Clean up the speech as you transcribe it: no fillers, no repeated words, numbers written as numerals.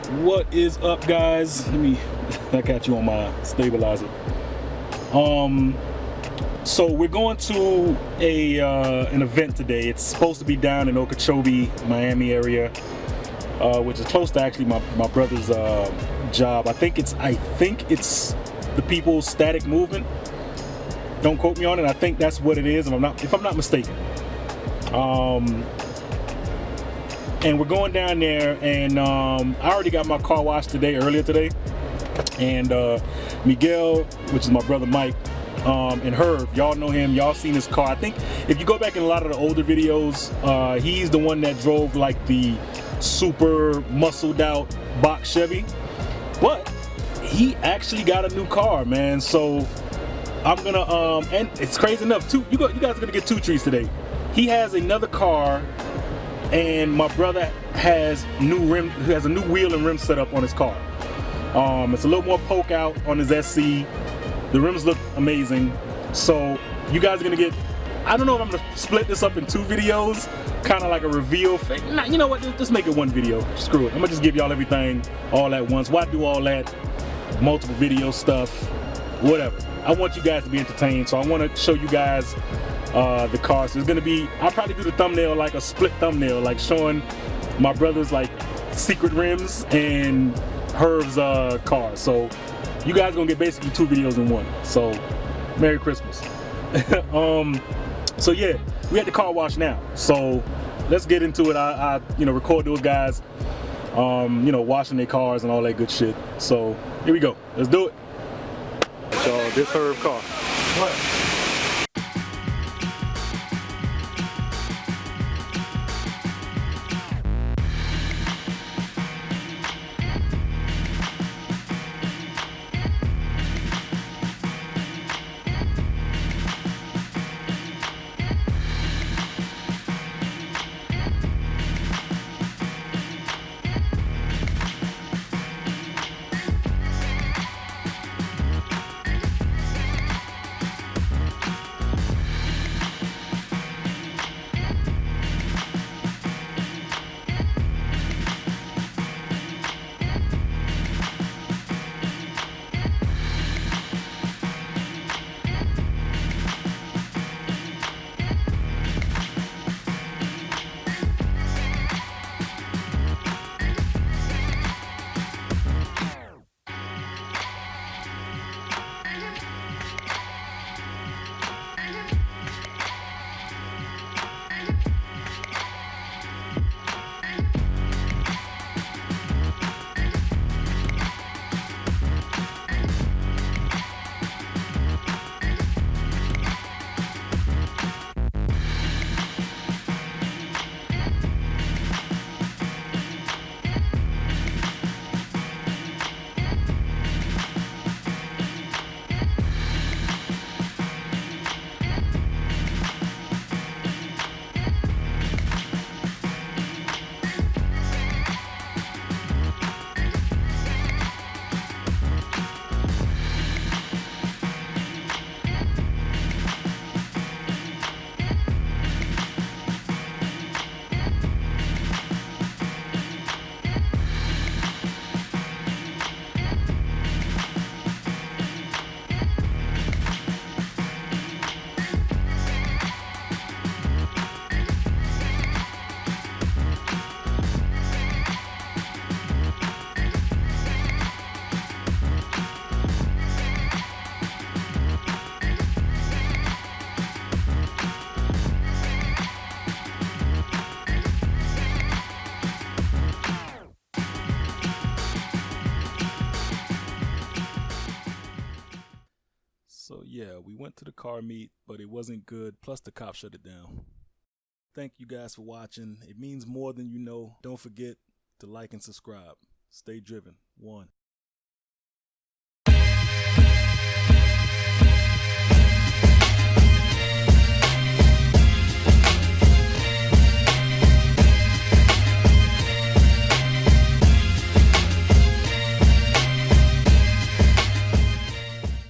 What is up, guys? I got you on my stabilizer. So we're going to an event today. It's supposed to be down in Okeechobee, Miami area, which is close to actually my brother's job. I think it's the People's Static Movement. Don't quote me on it. I think that's what it is, if I'm not mistaken. And we're going down there, and I already got my car washed earlier today, and Miguel, which is my brother Mike, and Herve, y'all know him, y'all seen his car. I think if you go back in a lot of the older videos, he's the one that drove like the super muscled out box Chevy, but he actually got a new car, man. So I'm gonna and it's crazy enough, you guys are gonna get two treats today. He has another car, and my brother has a new wheel and rim setup on his car. It's a little more poke out on his SC. The rims look amazing. So you guys are gonna get, I don't know if I'm gonna split this up in two videos, kind of like a reveal thing. Nah, you know what, just make it one video. Screw it, I'm gonna just give y'all everything all at once. Why do all that multiple video stuff? Whatever. I want you guys to be entertained, so I want to show you guys the car. So it's gonna be, I'll probably do the thumbnail like a split thumbnail, like showing my brother's like secret rims and Herve's car. So you guys are gonna get basically two videos in one. So Merry Christmas. So yeah, we had the car wash now. So let's get into it. I record those guys washing their cars and all that good shit. So here we go. Let's do it. So this Herve car. What? So yeah, we went to the car meet, but it wasn't good. Plus the cop shut it down. Thank you guys for watching. It means more than you know. Don't forget to like and subscribe. Stay driven. 1.